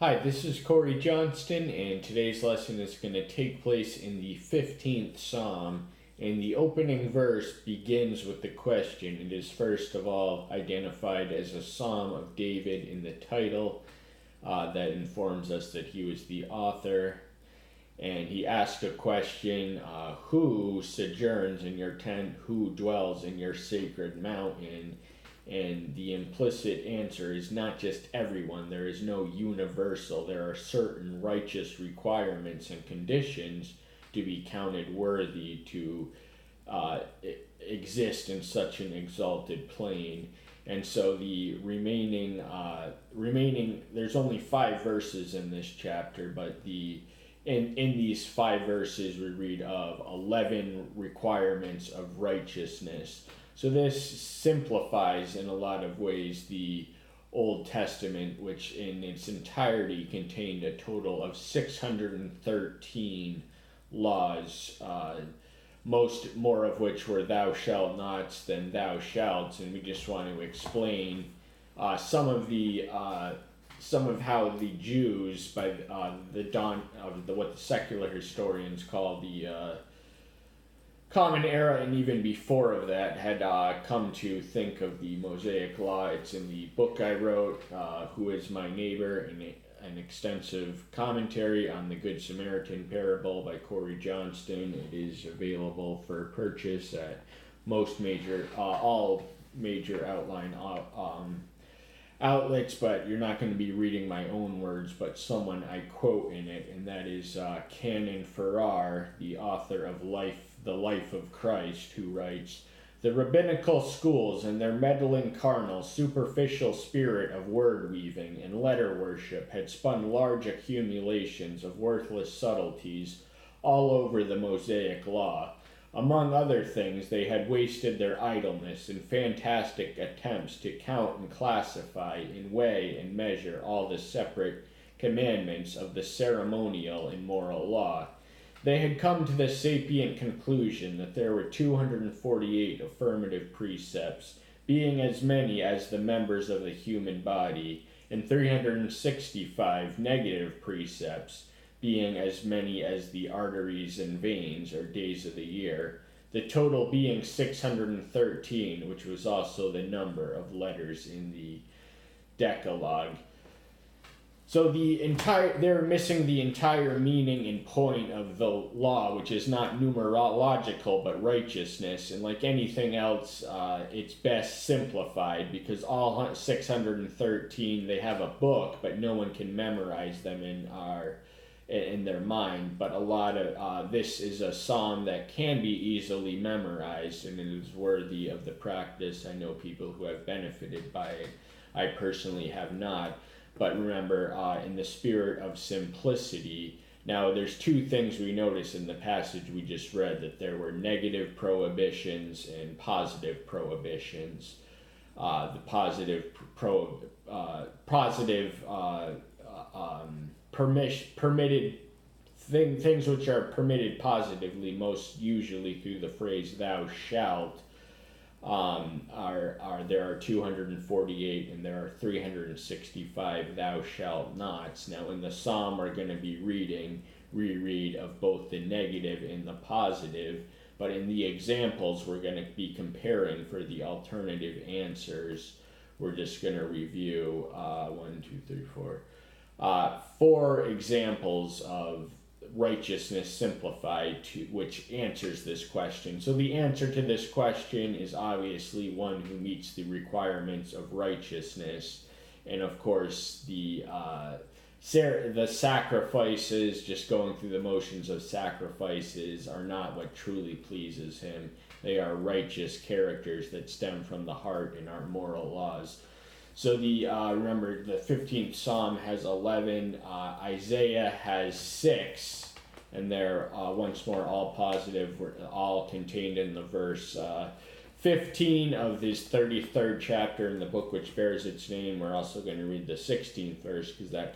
Hi, this is Corey Johnston, and today's lesson is going to take place in the 15th Psalm. And the opening verse begins with the question. It is first of all identified as a Psalm of David in the title that informs us that he was the author. And he asks a question, who sojourns in your tent, who dwells in your sacred mountain? And the implicit answer is not just everyone. There is no universal. There are certain righteous requirements and conditions to be counted worthy to exist in such an exalted plane. And so the remaining, there's only 5 verses in this chapter, but in these 5 verses we read of 11 requirements of righteousness. So this simplifies in a lot of ways the Old Testament, which in its entirety contained a total of 613 laws, more of which were thou shalt nots than thou shalt, and we just want to explain some of how the Jews, by the dawn of what the secular historians call the Common Era, and even before of that, had come to think of the Mosaic Law. It's in the book I wrote, Who is My Neighbor, an extensive commentary on the Good Samaritan parable by Corey Johnston. It is available for purchase at all major outline outlets, but you're not going to be reading my own words, but someone I quote in it, and that is Canon Farrar, the author of The Life of Christ, who writes, "The rabbinical schools and their meddling carnal, superficial spirit of word-weaving and letter worship had spun large accumulations of worthless subtleties all over the Mosaic Law. Among other things, they had wasted their idleness in fantastic attempts to count and classify and weigh and measure all the separate commandments of the ceremonial and moral law. They had come to the sapient conclusion that there were 248 affirmative precepts, being as many as the members of the human body, and 365 negative precepts, being as many as the arteries and veins or days of the year, the total being 613, which was also the number of letters in the Decalogue." So they're missing the entire meaning and point of the law, which is not numerological but righteousness. And like anything else, it's best simplified, because all 613, they have a book, but no one can memorize them in their mind. But a lot of this is a psalm that can be easily memorized, and it is worthy of the practice. I know people who have benefited by it. I personally have not. But remember, in the spirit of simplicity, now there's 2 things we notice in the passage we just read, that there were negative prohibitions and positive prohibitions. The permitted things which are permitted positively, most usually through the phrase "thou shalt," there are 248, and there are 365 "thou shalt nots." Now in the psalm we're going to be reread of both the negative and the positive, but in the examples we're going to be comparing for the alternative answers. We're just going to review 4 examples of righteousness simplified, which answers this question. So the answer to this question is obviously one who meets the requirements of righteousness. And of course the sacrifices, just going through the motions of sacrifices, are not what truly pleases him. They are righteous characters that stem from the heart and are moral laws. So remember, the 15th Psalm has 11, Isaiah has 6, and they're once more all positive, all contained in the verse 15 of this 33rd chapter in the book which bears its name. We're also going to read the 16th verse, because that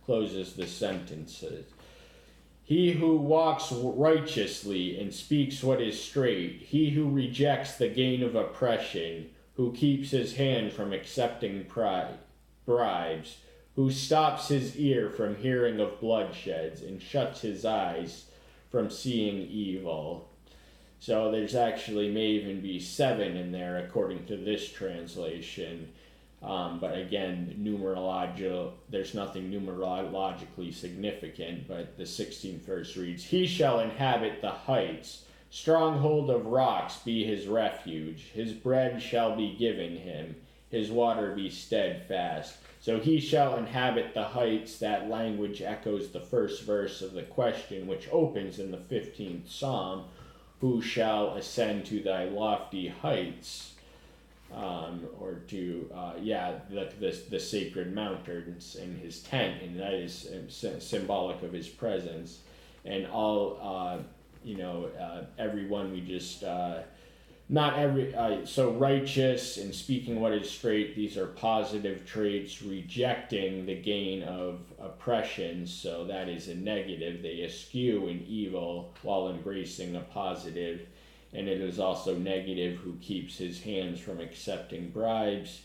closes the sentences. "He who walks righteously and speaks what is straight, he who rejects the gain of oppression, who keeps his hand from accepting bribes, who stops his ear from hearing of bloodsheds and shuts his eyes from seeing evil. So there's actually may even be 7 in there according to this translation. But again, there's nothing numerologically significant, but the 16th verse reads, He shall inhabit the heights, stronghold of rocks be his refuge. His bread shall be given him, his water be steadfast. So he shall inhabit the heights. That language echoes the first verse of the question, which opens in the 15th Psalm, Who shall ascend to thy lofty heights? Or to the sacred mountains in his tent, and that is symbolic of his presence. And all everyone we just not every so righteous and speaking what is straight, these are positive traits. Rejecting the gain of oppression, so that is a negative. They eschew an evil while embracing a positive. And it is also negative who keeps his hands from accepting bribes,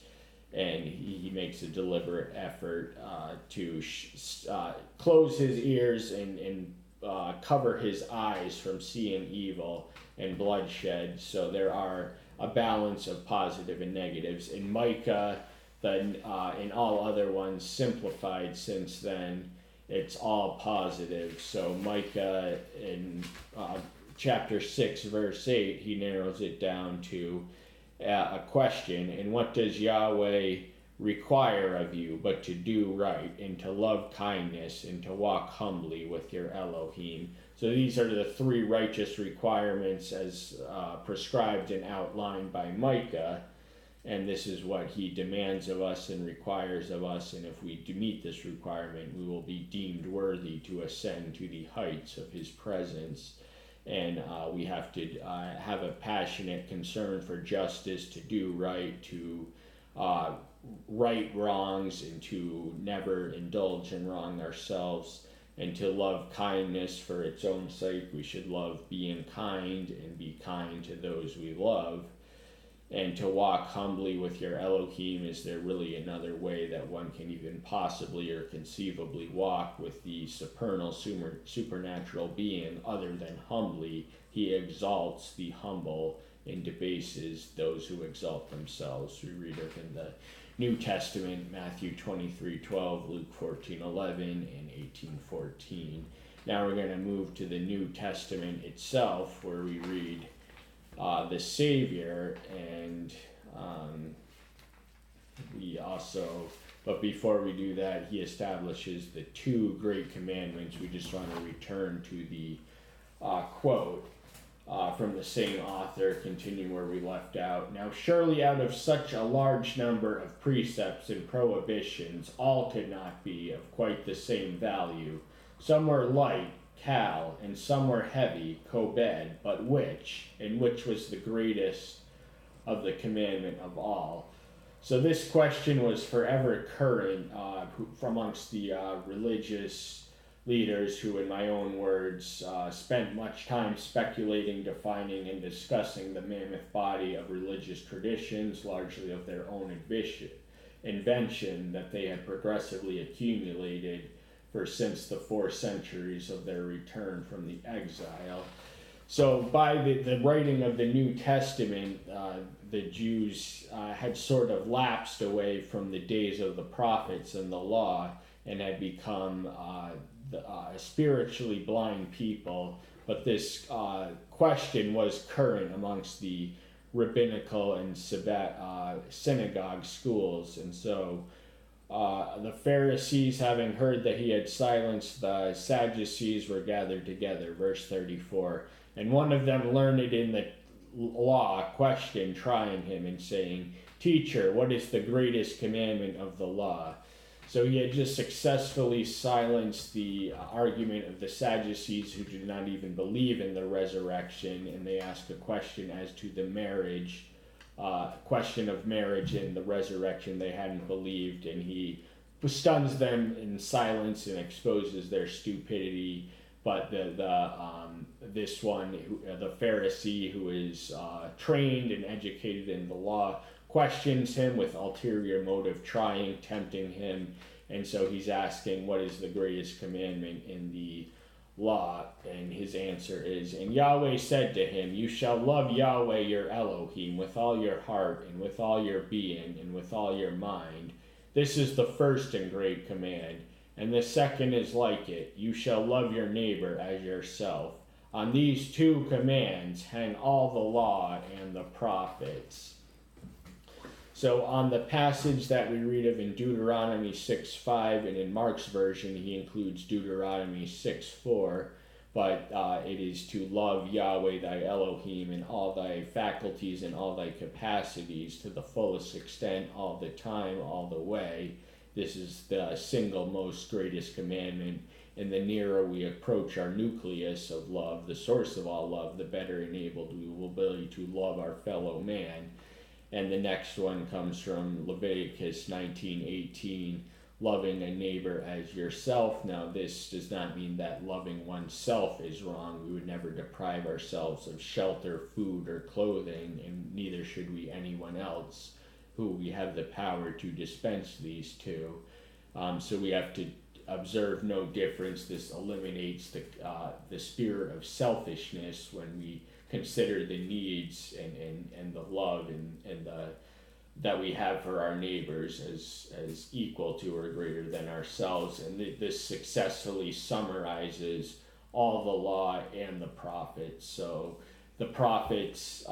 and he makes a deliberate effort to close his ears and cover his eyes from seeing evil and bloodshed. So there are a balance of positive and negatives. In Micah, in all other ones simplified since then, it's all positive. So Micah in chapter 6, verse 8, he narrows it down to a question. And what does Yahweh require of you but to do right and to love kindness and to walk humbly with your Elohim? So these are the 3 righteous requirements as prescribed and outlined by Micah. And this is what he demands of us and requires of us. And if we do meet this requirement, we will be deemed worthy to ascend to the heights of his presence. And we have to have a passionate concern for justice, to do right, to right wrongs, and to never indulge in wrong ourselves, and to love kindness for its own sake. We should love being kind and be kind to those we love. And to walk humbly with your Elohim. Is there really another way that one can even possibly or conceivably walk with the supernal, supernatural being other than humbly? He exalts the humble and debases those who exalt themselves. We read it in the New Testament, Matthew 23:12, Luke 14:11, and 18:14. Now we're going to move to the New Testament itself, where we read the Savior, and but before we do that, he establishes the 2 great commandments. We just want to return to the quote from the same author, continuing where we left out. Now surely out of such a large number of precepts and prohibitions, all could not be of quite the same value. Some were light, Cal, and some were heavy, Kobed, but which was the greatest of the commandment of all? So this question was forever current amongst the religious leaders who, in my own words, spent much time speculating, defining, and discussing the mammoth body of religious traditions, largely of their own invention that they had progressively accumulated since the 4 centuries of their return from the exile. So by the writing of the New Testament, the Jews had sort of lapsed away from the days of the prophets and the law, and had become spiritually blind people. But this question was current amongst the rabbinical and synagogue schools. And so the Pharisees, having heard that he had silenced the Sadducees, were gathered together. Verse 34. And one of them, learned in the law, questioned, trying him, and saying, Teacher, what is the greatest commandment of the law? So he had just successfully silenced the argument of the Sadducees, who did not even believe in the resurrection, and they asked a question as to the question of marriage and the resurrection. They hadn't believed, and he stuns them in silence and exposes their stupidity. But this one, the Pharisee, who is trained and educated in the law, questions him with ulterior motive, trying, tempting him. And so he's asking, what is the greatest commandment in the law? And his answer is, and Yahweh said to him, you shall love Yahweh your Elohim with all your heart and with all your being and with all your mind. This is the first and great command. And the second is like it, you shall love your neighbor as yourself. On these two commands hang all the law and the prophets. So on the passage that we read of in Deuteronomy 6:5, and in Mark's version he includes Deuteronomy 6:4, but it is to love Yahweh thy Elohim in all thy faculties and all thy capacities to the fullest extent, all the time, all the way. This is the single most greatest commandment, and the nearer we approach our nucleus of love, the source of all love, the better enabled we will be to love our fellow man. And the next one comes from Leviticus 19:18, loving a neighbor as yourself. Now, this does not mean that loving oneself is wrong. We would never deprive ourselves of shelter, food, or clothing, and neither should we anyone else who we have the power to dispense these to. So we have to observe no difference. This eliminates the spirit of selfishness when we consider the needs and the love and that we have for our neighbors as equal to or greater than ourselves. And this successfully summarizes all the law and the prophets. So the prophets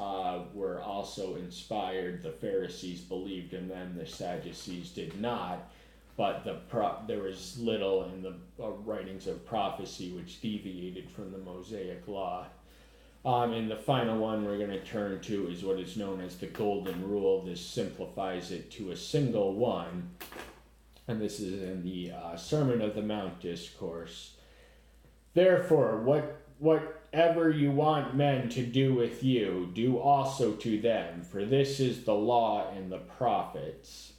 were also inspired. The Pharisees believed in them. The Sadducees did not. But there was little in the writings of prophecy which deviated from the Mosaic law. And the final one we're going to turn to is what is known as the Golden Rule. This simplifies it to a single one. And this is in the Sermon of the Mount Discourse. Therefore, whatever you want men to do with you, do also to them, for this is the law and the prophets.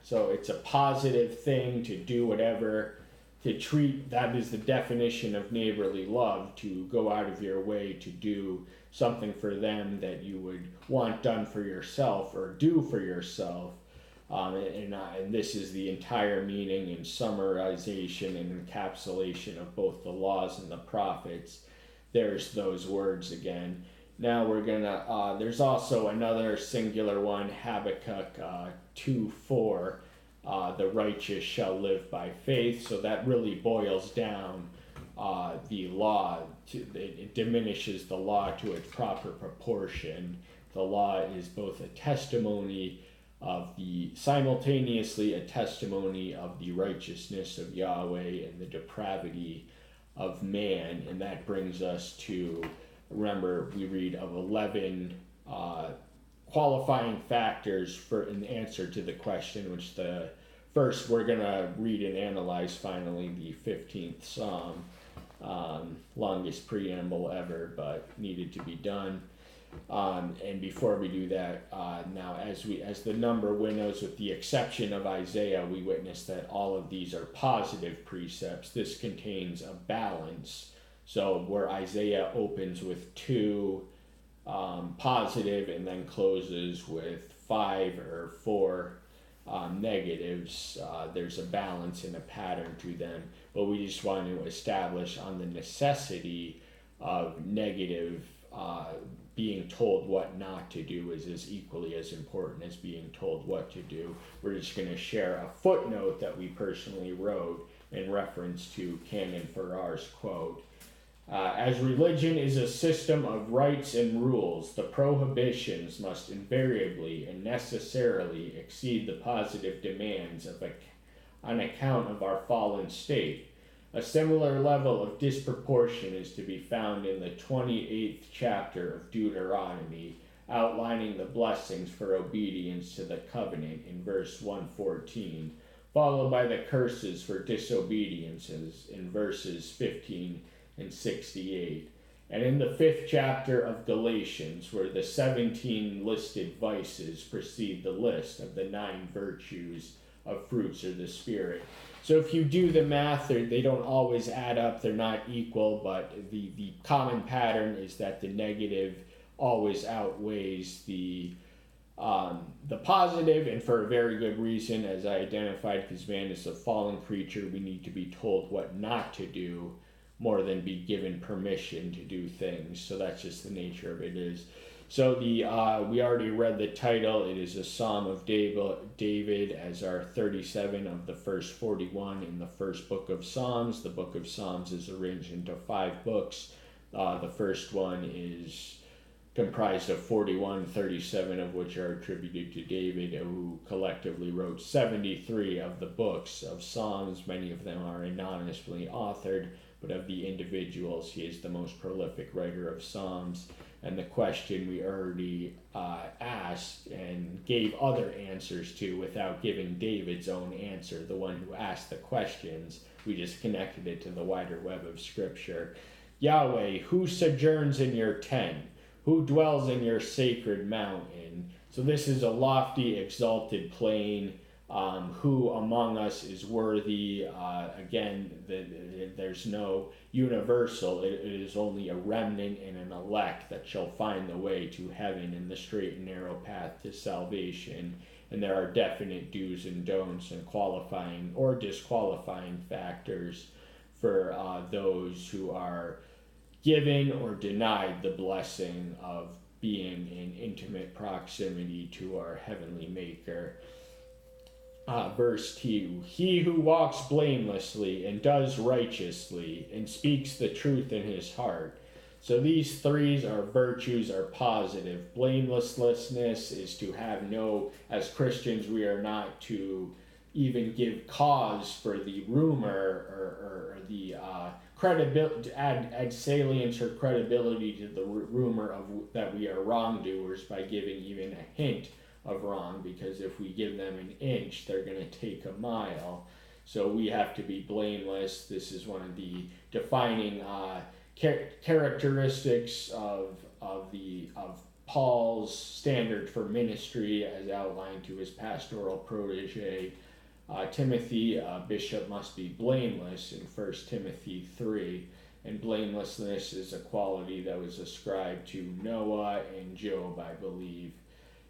So it's a positive thing to do whatever, to treat, that is the definition of neighborly love, to go out of your way to do something for them that you would want done for yourself or do for yourself. And this is the entire meaning and summarization and encapsulation of both the laws and the prophets. There's those words again. Now we're gonna, there's also another singular one, Habakkuk 2:4, the righteous shall live by faith. So that really boils down the law. It diminishes the law to its proper proportion. The law is both a testimony simultaneously a testimony of the righteousness of Yahweh and the depravity of man. And that brings us to, remember, we read of 11 qualifying factors for an answer to the question, which the first we're going to read and analyze finally the 15th Psalm. Longest preamble ever, but needed to be done. And before we do that, now as the number winnows, with the exception of Isaiah, we witness that all of these are positive precepts. This contains a balance. So where Isaiah opens with 2 positive and then closes with 5 or 4 negatives, there's a balance and a pattern to them. But we just want to establish on the necessity of negative being told what not to do is as equally as important as being told what to do. We're just going to share a footnote that we personally wrote in reference to Canon Farrar's quote. As religion is a system of rites and rules, the prohibitions must invariably and necessarily exceed the positive demands on account of our fallen state. A similar level of disproportion is to be found in the 28th chapter of Deuteronomy, outlining the blessings for obedience to the covenant in verse 114, followed by the curses for disobediences in verses 15 and 68. And in the 5th chapter of Galatians, where the 17 listed vices precede the list of the 9 virtues of fruits of the Spirit. So if you do the math, they don't always add up, they're not equal, but the common pattern is that the negative always outweighs the the positive, and for a very good reason, as I identified, because man is a fallen creature. We need to be told what not to do more than be given permission to do things. So that's just the nature of it is. So we already read the title. It is a Psalm of David as our 37 of the first 41 in the first book of Psalms. The book of Psalms is arranged into 5 books. The first one is comprised of 41, 37 of which are attributed to David, who collectively wrote 73 of the books of Psalms. Many of them are anonymously authored, but of the individuals, he is the most prolific writer of Psalms. And the question we already asked and gave other answers to without giving David's own answer, the one who asked the questions, we just connected it to the wider web of Scripture. Yahweh, who sojourns in your tent? Who dwells in your sacred mountain? So this is a lofty, exalted plane. Who among us is worthy? Again, there's no universal. It is only a remnant and an elect that shall find the way to heaven in the straight and narrow path to salvation. And there are definite do's and don'ts and qualifying or disqualifying factors for those who are giving or denied the blessing of being in intimate proximity to our heavenly Maker. Verse 2, he who walks blamelessly and does righteously and speaks the truth in his heart. So these 3 are virtues, are positive. Blamelessness is to have no, as Christians, we are not to even give cause for the rumor or the credibility, add salience or credibility to the rumor of that we are wrongdoers by giving even a hint of wrong, because if we give them an inch, they're going to take a mile. So we have to be blameless. This is one of the defining characteristics of Paul's standard for ministry, as outlined to his pastoral protege Timothy. Bishop must be blameless in 1 Timothy 3, and blamelessness is a quality that was ascribed to Noah and Job, I believe.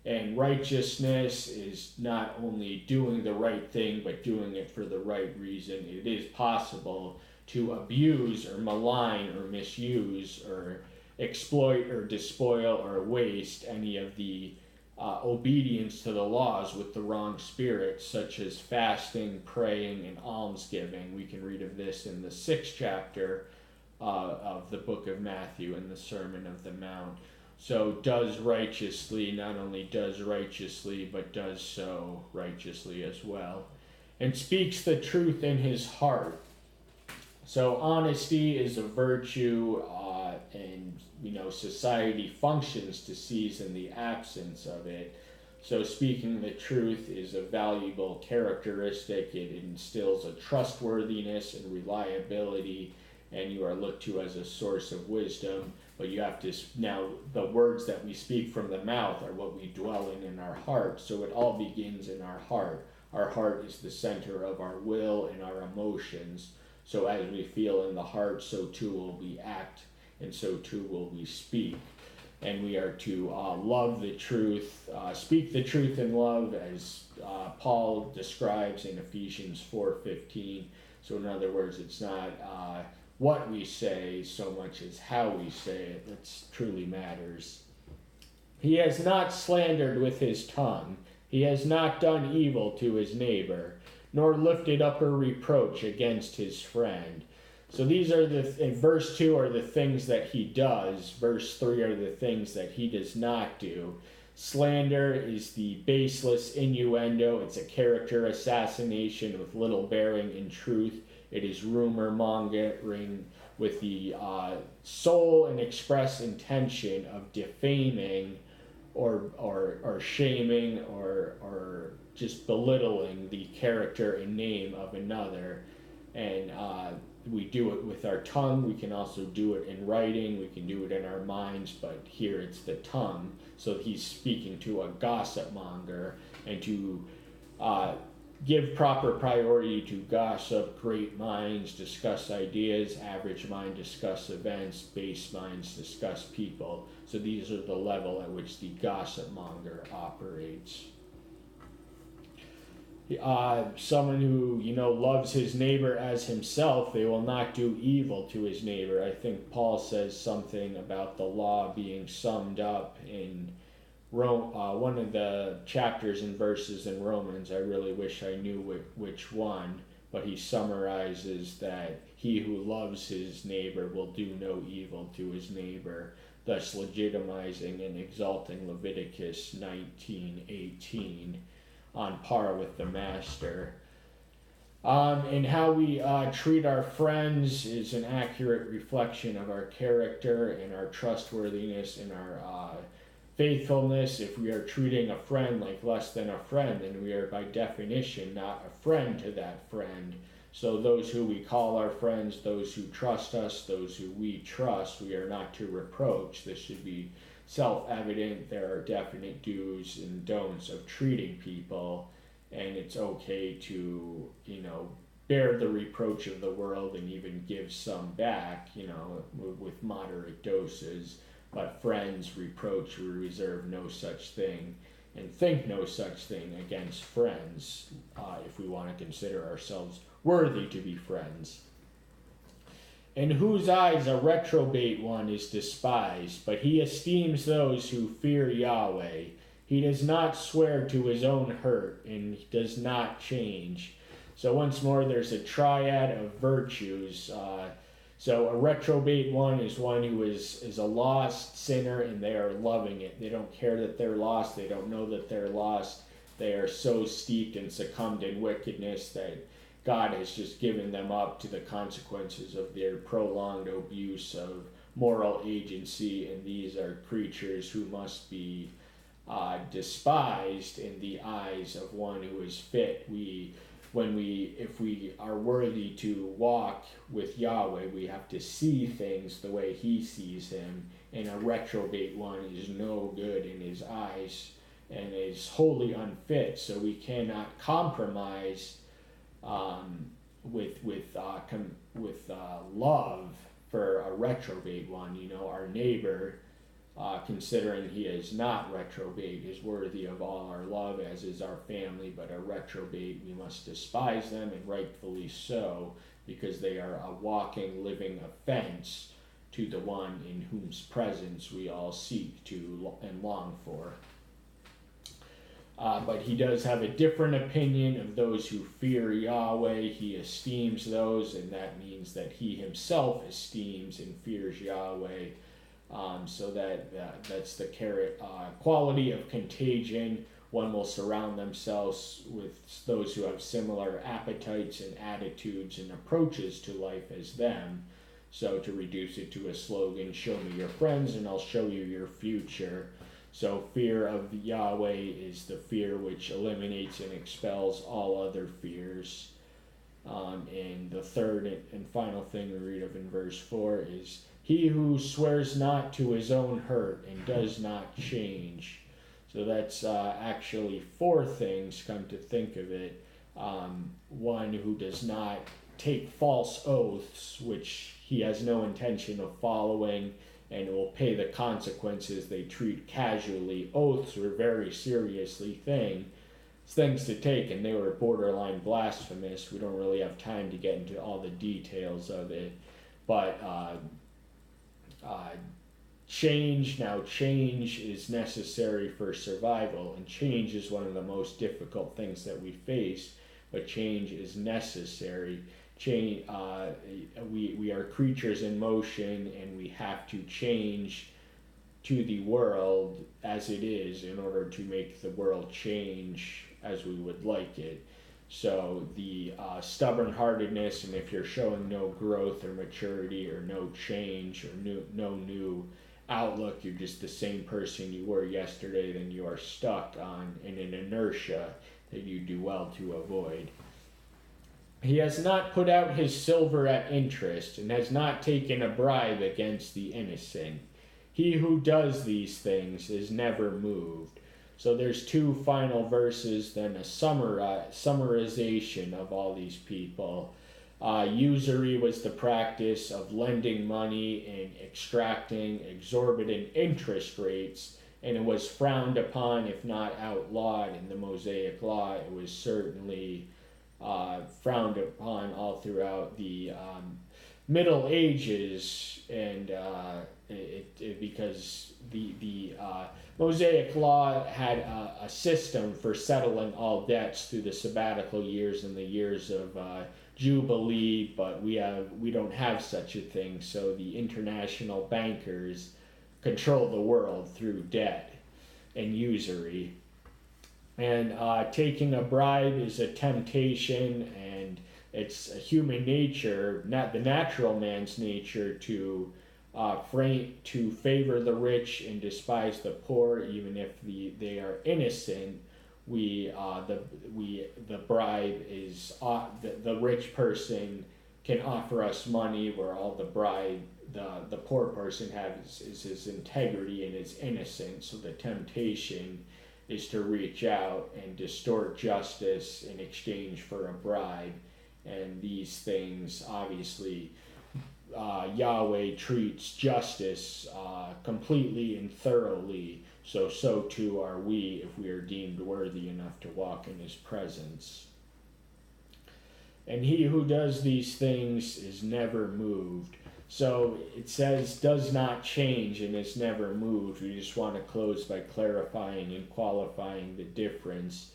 And righteousness is not only doing the right thing, but doing it for the right reason. It is possible to abuse or malign or misuse or exploit or despoil or waste any of the obedience to the laws with the wrong spirit, such as fasting, praying, and almsgiving. We can read of this in the 6th chapter of the book of Matthew in the Sermon of the Mount. So does righteously, not only does righteously, but does so righteously as well. And speaks the truth in his heart. So honesty is a virtue, and society functions to season the absence of it. So speaking the truth is a valuable characteristic. It instills a trustworthiness and reliability, and you are looked to as a source of wisdom. But you have to, now the words that we speak from the mouth are what we dwell in our heart. So it all begins in our heart. Our heart is the center of our will and our emotions. So as we feel in the heart, so too will we act, and so too will we speak. And we are to love the truth, speak the truth in love, as Paul describes in Ephesians 4:15. So in other words, it's not what we say so much as how we say it that truly matters. He has not slandered with his tongue. He has not done evil to his neighbor, nor lifted up a reproach against his friend. So these are in verse 2 are the things that he does. Verse 3 are the things that he does not do. Slander is the baseless innuendo. It's a character assassination with little bearing in truth. It is rumor mongering with the sole and express intention of defaming or shaming or just belittling the character and name of another. And we do it with our tongue. We can also do it in writing. We can do it in our minds, but here it's the tongue. So he's speaking to a gossip monger and to Give proper priority to gossip. Great minds discuss ideas. Average mind discuss events. Base minds discuss people. So these are the level at which the gossip monger operates. Someone who loves his neighbor as himself, they will not do evil to his neighbor. I think Paul says something about the law being summed up in one of the chapters and verses in Romans. I really wish I knew which one, but he summarizes that he who loves his neighbor will do no evil to his neighbor, thus legitimizing and exalting Leviticus 19:18 on par with the master. And how we treat our friends is an accurate reflection of our character and our trustworthiness and our faithfulness. If we are treating a friend like less than a friend, then we are by definition not a friend to that friend. So those who we call our friends, those who trust us, those who we trust, we are not to reproach. This should be self-evident. There are definite do's and don'ts of treating people, and it's okay to bear the reproach of the world and even give some back, with moderate doses. But friends reproach, we reserve no such thing and think no such thing against friends, if we want to consider ourselves worthy to be friends. In whose eyes a reprobate one is despised, but he esteems those who fear Yahweh. He does not swear to his own hurt, and he does not change. So once more, there's a triad of virtues. So a reprobate one is one who is a lost sinner, and they are loving it. They don't care that they're lost. They don't know that they're lost. They are so steeped and succumbed in wickedness that God has just given them up to the consequences of their prolonged abuse of moral agency, and these are creatures who must be despised in the eyes of one who is fit. If we are worthy to walk with Yahweh, we have to see things the way He sees them, and a reprobate one is no good in His eyes and is wholly unfit. So we cannot compromise with love for a reprobate one. Our neighbor, considering he is not reprobate, is worthy of all our love, as is our family. But a reprobate, we must despise them, and rightfully so, because they are a walking, living offense to the one in whose presence we all seek to and long for. But he does have a different opinion of those who fear Yahweh. He esteems those, and that means that he himself esteems and fears Yahweh. So that's the quality of contagion. One will surround themselves with those who have similar appetites and attitudes and approaches to life as them. So to reduce it to a slogan, show me your friends and I'll show you your future. So fear of Yahweh is the fear which eliminates and expels all other fears. And the third and final thing we read of in verse 4 is, he who swears not to his own hurt and does not change. So that's actually four things, come to think of it. One who does not take false oaths, which he has no intention of following, and will pay the consequences. They treat casually. Oaths were very seriously things to take, and they were borderline blasphemous. We don't really have time to get into all the details of it, but change is necessary for survival, and change is one of the most difficult things that we face, but change is necessary. We are creatures in motion, and we have to change to the world as it is in order to make the world change as we would like it. So the stubborn-heartedness, and if you're showing no growth or maturity or no change or no new outlook, you're just the same person you were yesterday, then you are stuck in an inertia that you do well to avoid. He has not put out his silver at interest, and has not taken a bribe against the innocent. He who does these things is never moved. So there's two final verses, then a summarization of all these people. Usury was the practice of lending money and extracting exorbitant interest rates, and it was frowned upon, if not outlawed, in the Mosaic Law. It was certainly frowned upon all throughout the Middle Ages, and because the Mosaic Law had a system for settling all debts through the sabbatical years and the years of Jubilee, but we don't have such a thing. So the international bankers control the world through debt and usury. And taking a bribe is a temptation, and it's a human nature, not the natural man's nature, to favor the rich and despise the poor, even if they are innocent. The bribe is the rich person can offer us money, where all the poor person has is his integrity and his innocence. So the temptation is to reach out and distort justice in exchange for a bribe. And these things, obviously, Yahweh treats justice completely and thoroughly. So too are we, if we are deemed worthy enough to walk in his presence. And he who does these things is never moved. So it says does not change and is never moved. We just want to close by clarifying and qualifying the difference.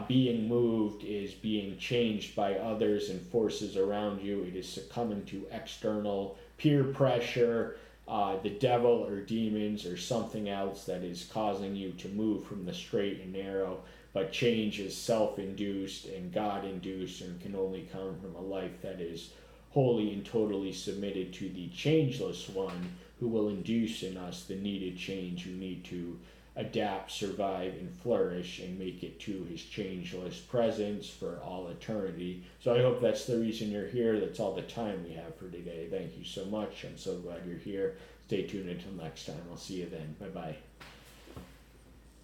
Being moved is being changed by others and forces around you. It is succumbing to external peer pressure, the devil or demons or something else that is causing you to move from the straight and narrow. But change is self-induced and God-induced, and can only come from a life that is wholly and totally submitted to the changeless one, who will induce in us the needed change we need to adapt, survive, and flourish, and make it to his changeless presence for all eternity. So I hope that's the reason you're here. That's all the time we have for today. Thank you so much. I'm so glad you're here. Stay tuned until next time. I'll see you then. Bye-bye.